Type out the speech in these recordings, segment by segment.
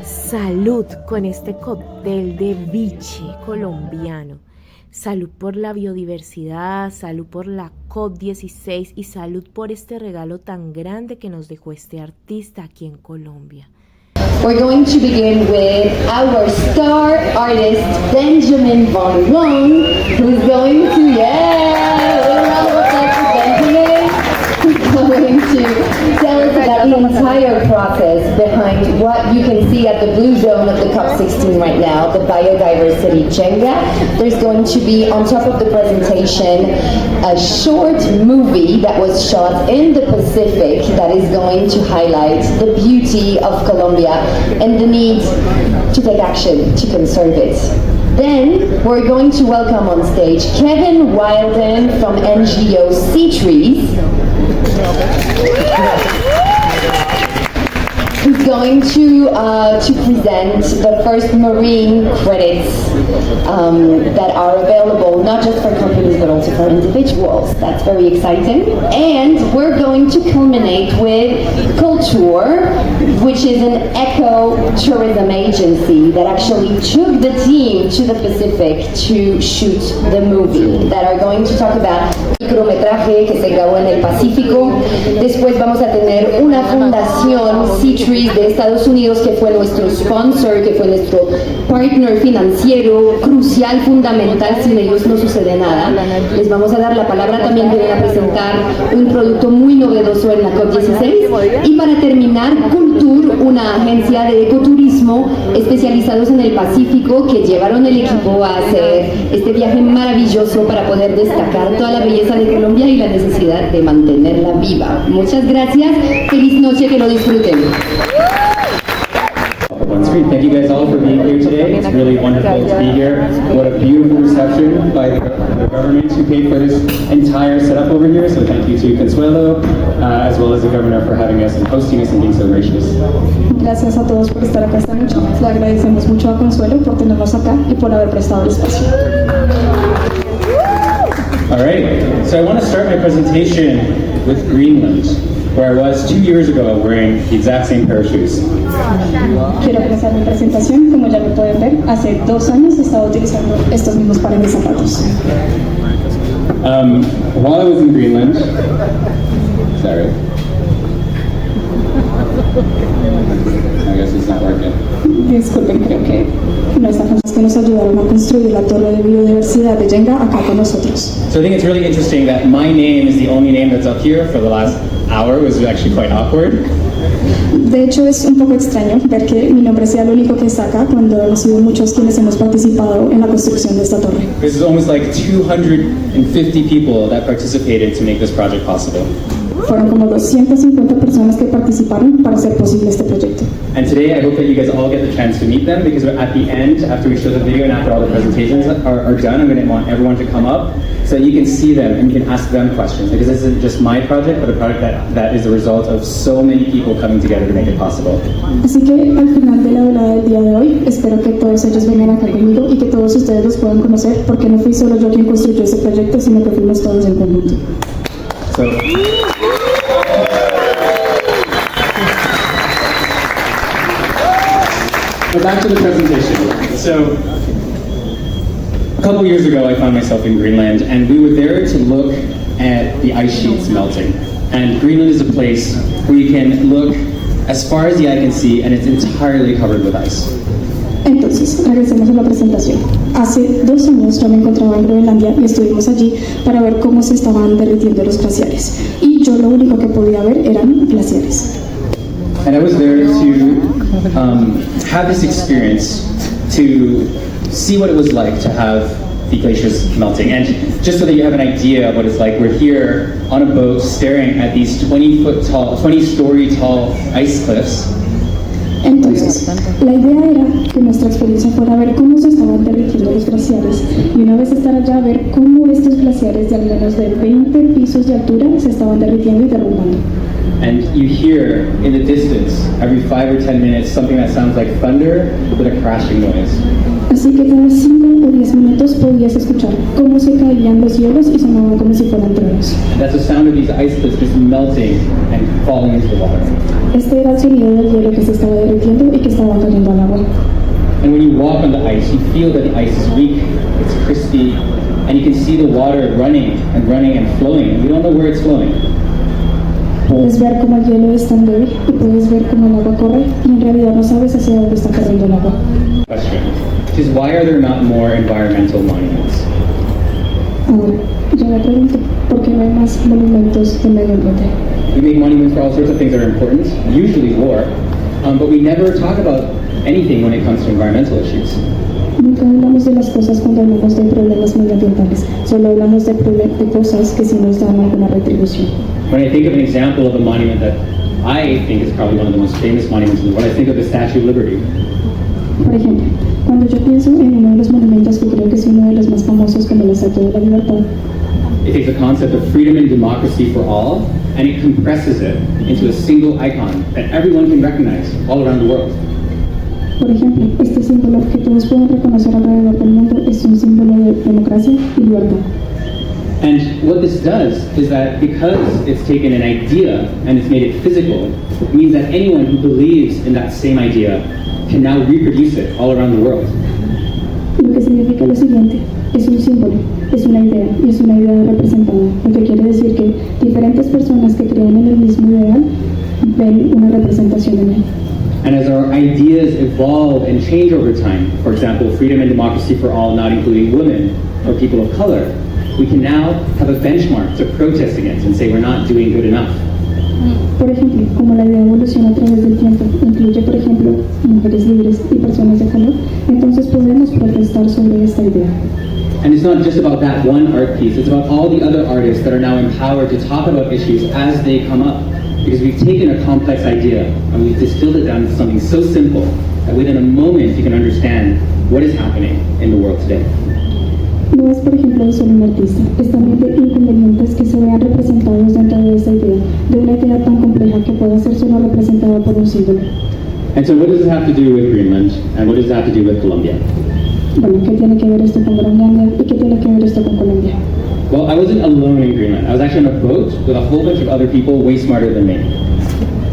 Salud con este cóctel de biche colombiano. Salud por la biodiversidad, salud por la COP16 y salud por este regalo tan grande que nos dejó este artista aquí en Colombia. We're going to begin with our star artist, Benjamin Von Wong, who's going to, going to tell us about the entire process behind what you can see at the blue zone of the COP16 right now, the Biodiversity Jenga. There's going to be, on top of the presentation, a short movie that was shot in the Pacific that is going to highlight the beauty of Colombia and the need to take action to conserve it. Then we're going to welcome on stage Kevin Wilden from NGO Sea Trees, who's going to present the first marine credits that are available not just for companies but also for individuals. That's very exciting. And we're going to culminate with Culture, which is an eco-tourism agency that actually took the team to the Pacific to shoot the movie, that are going to talk about micrometraje que se grabó en el Pacífico. Después vamos a tener una fundación, Sea Trees, de Estados Unidos, que fue nuestro sponsor, que fue nuestro partner financiero, crucial, fundamental. Sin ellos no sucede nada. Les vamos a dar la palabra, también vienen a presentar un producto muy novedoso en la COP16. Y para terminar, Culture, una agencia de ecoturismo especializados en el Pacífico, que llevaron el equipo a hacer este viaje maravilloso para poder destacar toda la belleza de Colombia y la necesidad de mantenerla viva. Muchas gracias, feliz noche, que lo disfruten. Thank you guys all for being here today. It's really wonderful to be here. What a beautiful reception by the government who paid for this entire setup over here. So thank you to Consuelo, as well as the governor, for having us and hosting us and being so gracious. Gracias a todos por estar acá esta noche. Le agradecemos mucho a Consuelo por tenernos acá y por haber prestado el espacio. All right, so I want to start my presentation with Greenland, where I was 2 years ago wearing the exact same pair of shoes. Quiero empezar mi presentación, como ya lo pueden ver, hace 2 años estaba utilizando estos mismos pares de zapatos. While I was in Greenland, sorry, I guess it's not working. Disculpen, creo que no están las que nos ayudaron a construir la torre de biodiversidad de Jenga acá con nosotros. So I think it's really interesting that my name is the only name that's up here for the last hour. It was actually quite awkward. De hecho, es un poco extraño ver que mi nombre sea el único que está acá cuando hemos sido muchos quienes hemos participado en la construcción de esta torre. This is almost like 250 people that participated to make this project possible. Fueron como 250 personas que participaron para hacer posible este proyecto. And today I hope that you guys all get the chance to meet them, because at the end, after we show the video and after all the presentations are done, I'm going to want everyone to come up so that you can see them and you can ask them questions, because this isn't just my project, but a project that is the result of so many people coming together to make it possible. Así que al final de la velada del día de hoy, espero que todos ellos vengan acá conmigo y que todos ustedes los puedan conocer, porque no fui solo yo quien construyó este proyecto, sino que fuimos todos en conjunto. So back to the presentation. So a couple years ago, I found myself in Greenland, and we were there to look at the ice sheets melting. And Greenland is a place where you can look as far as the eye can see, and it's entirely covered with ice. Entonces, regresemos a la presentación. Hace 2 años yo me encontraba en Groenlandia y estuvimos allí para ver cómo se estaban derritiendo los glaciares. Y yo lo único que podía ver eran glaciares. And I was there to have this experience, to see what it was like to have the glaciers melting. And just so that you have an idea of what it's like, we're here on a boat staring at these 20-story tall ice cliffs. Entonces, la idea era que nuestra experiencia fuera ver cómo se estaban derritiendo los glaciares y una vez estar allá ver cómo estos glaciares de al menos de 20 pisos de altura se estaban derritiendo y derrumbando. And you hear in the distance, every 5 or 10 minutes, something that sounds like thunder with a crashing noise. Así que cada 5 o 10 minutos podías escuchar cómo se caían los hielos y sonaban como si fueran truenos. That's the sound of these ice cliffs just melting and falling into the water. Este era el sonido del hielo que se estaba derritiendo y que estaba cayendo al you feel that the ice is weak, it's crispy, and you can see the water running and flowing. You don't know where it's flowing. Puedes ver cómo el hielo es tan débil y puedes ver cómo el agua corre y en realidad no sabes hacia dónde está corriendo el agua. Question is, why are there not more environmental monuments? Ahora, yo me pregunto, ¿por qué no hay más monumentos de medio ambiente? We make monuments for all sorts of things that are important, usually war, but we never talk about anything when it comes to environmental issues. Nunca hablamos de las cosas cuando hablamos de problemas medioambientales, solo hablamos de cosas que sí nos dan alguna retribución. When I think of an example of a monument that I think is probably one of the most famous monuments in the world, I think of the Statue of Liberty. Por ejemplo, cuando yo pienso en uno de los monumentos que creo que es uno de los más famosos como la Estatua de la Libertad, It takes the concept of freedom and democracy for all, and it compresses it into a single icon that everyone can recognize all around the world. por ejemplo, este símbolo que todos pueden reconocer alrededor del mundo es un símbolo de democracia y libertad. And what this does is that because it's taken an idea and it's made it physical, it means that anyone who believes in that same idea can now reproduce it all around the world. Lo que significa lo siguiente, es un símbolo, es una idea y es una idea representada, lo que quiere decir que diferentes personas que creen en el mismo ideal ven una representación en él. And as our ideas evolve and change over time, for example, freedom and democracy for all, not including women or people of color, we can now have a benchmark to protest against and say we're not doing good enough. Por ejemplo, como la idea evoluciona a través del tiempo, incluye, por ejemplo, mujeres libres y personas de color, entonces podemos protestar sobre esta idea. And it's not just about that one art piece, it's about all the other artists that are now empowered to talk about issues as they come up. Because we've taken a complex idea and we've distilled it down to something so simple that within a moment you can understand what is happening in the world today. No es, por ejemplo, solo un artista, es también de inconvenientes que se vean representados dentro de esta idea, de una idea tan compleja que pueda ser solo representada por un símbolo. And so what does this have to do with Greenland and what does it have to do with Colombia? Bueno, ¿qué tiene que ver esto con Groenlandia y qué tiene que ver esto con Colombia? Well, I wasn't alone in Greenland. I was actually on a boat with a whole bunch of other people way smarter than me.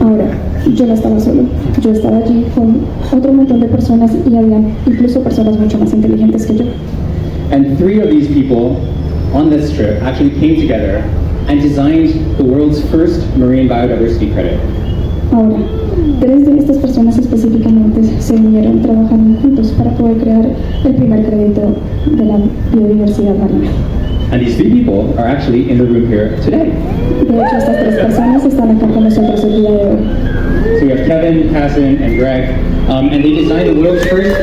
Ahora, yo no estaba solo, yo estaba allí con otro montón de personas y había incluso personas mucho más inteligentes que yo. And 3 of these people on this trip actually came together and designed the world's first marine biodiversity credit. Ahora, 3 de estas personas específicamente se unieron trabajando juntos para poder crear el primer crédito de la biodiversidad marina. And these 3 people are actually in the room here today. De hecho, estas 3 personas están acá con nosotros el día de hoy. So we have Kevin, Casson, and Greg, and they designed the world's first.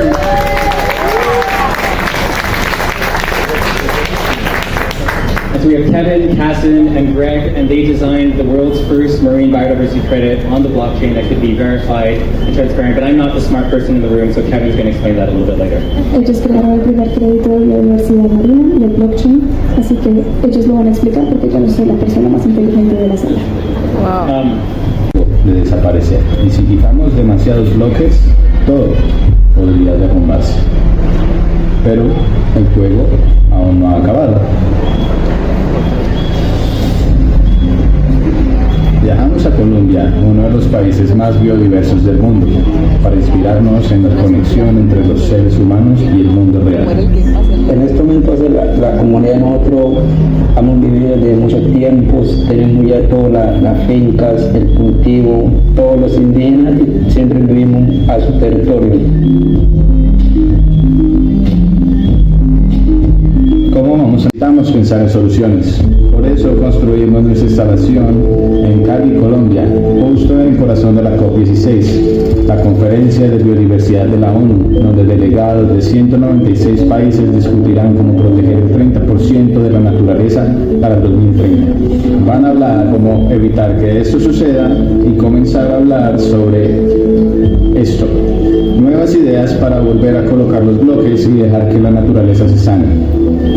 So we have Kevin, Casson, and Greg, and they designed the world's first marine biodiversity credit on the blockchain that could be verified and transparent. But I'm not the smart person in the room, so Kevin's going to explain that a little bit later. Ellos crearon el primer crédito de biodiversidad marina y el blockchain, así que ellos lo van a explicar porque yo no soy la persona más inteligente de la sala. De desaparecer. Y si quitamos demasiados bloques, todo podría derrumbarse. Pero el juego aún no ha acabado. Viajamos a Colombia, uno de los países más biodiversos del mundo, para inspirarnos en la conexión entre los seres humanos y el mundo real. En estos momentos la comunidad de nosotros hemos vivido desde muchos tiempos, tenemos ya todas las fincas, el cultivo, todos los indígenas siempre vivimos a su territorio. ¿Cómo vamos? Necesitamos pensar en soluciones. Por eso construimos nuestra instalación en Cali, Colombia, justo en el corazón de la COP16, la Conferencia de Biodiversidad de la ONU, donde delegados de 196 países discutirán cómo proteger el 30% de la naturaleza para el 2030. Van a hablar cómo evitar que esto suceda y comenzar a hablar sobre esto. Nuevas ideas para volver a colocar los bloques y dejar que la naturaleza se sane.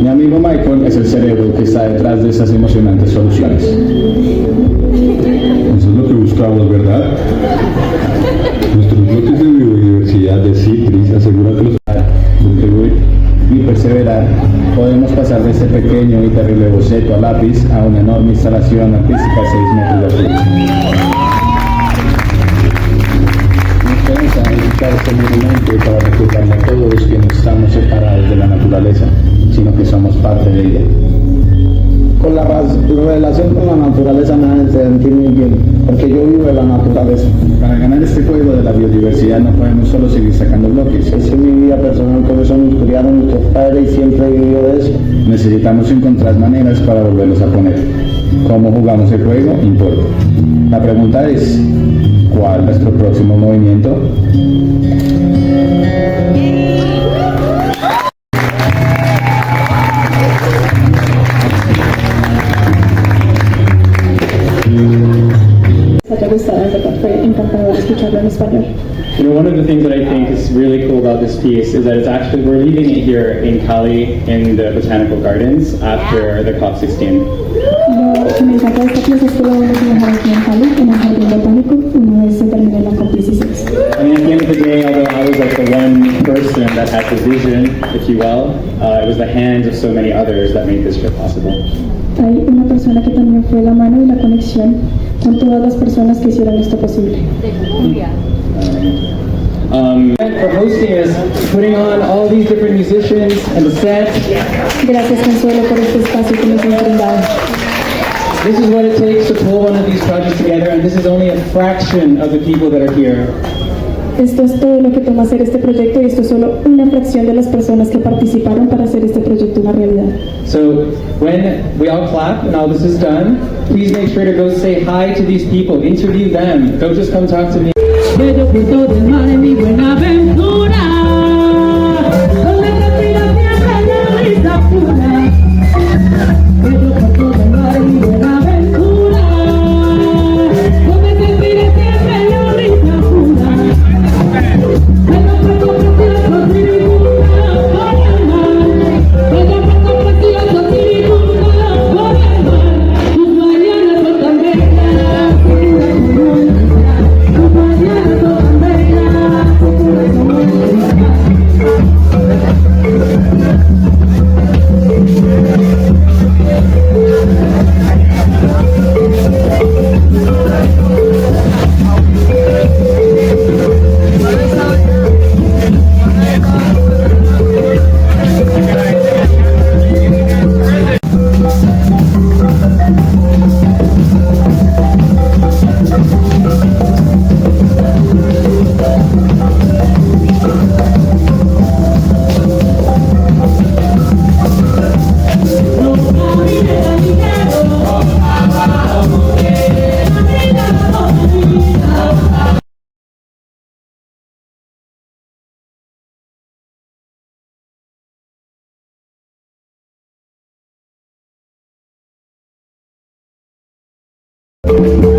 Mi amigo Michael es el cerebro que está detrás de esas emocionantes soluciones. Eso es lo que buscamos, ¿verdad? Nuestros bloques de biodiversidad de Citris aseguran que los contribuir y perseverar, podemos pasar de ese pequeño y terrible boceto a lápiz a una enorme instalación artística de 6 metros de altura. visitar este monumento y para recordarle a todos que no estamos separados de la naturaleza, sino que somos parte de ella. Con la relación con la naturaleza me hace sentir muy bien, porque yo vivo de la naturaleza. Para ganar este juego de la biodiversidad no podemos solo seguir sacando bloques. Esa es mi vida personal, por eso nos criaron nuestros padres y siempre he vivido de eso. Necesitamos encontrar maneras para volverlos a poner. Cómo jugamos el juego importa. La pregunta es, ¿cuál es nuestro próximo movimiento? haya gustado, de verdad fue encantador escucharlo en español. You know, one of the things that I think is really cool about this piece is that it's actually, we're leaving it here in Cali in the Botanical Gardens after the COP16. Lo que me encanta de esta pieza es que lo vamos a dejar aquí en Cali, en el Jardín Botánico, una vez se termine la COP16. I mean, at the end of the day, although I was like the one person that had the vision, if you will, it was the hands of so many others that made this trip possible. Hay una persona que también fue la mano y la conexión con todas las personas que hicieron esto posible. For hosting us, putting on all these different musicians and the set. Gracias, Consuelo, por este espacio que nos han brindado. This is what it takes to pull one of these projects together, and this is only a fraction of the people that are here. Esto es todo lo que toma hacer este proyecto y esto es solo una fracción de las personas que participaron para hacer este proyecto una realidad. So when we all clap and all this is done, please make sure to go say hi to these people, interview them. Don't just come talk to me. Bello puerto del mar en mi buena aventura, donde respira siempre la brisa pura. Bello puerto del mar en mi buena aventura, donde respira siempre la brisa pura. Bello puerto precioso, tiricunda, por el mar. Bello puerto precioso, tiricunda, por el mar. Tus mañanas son tan bellas, tus mañanas son tan bellas, Gracias.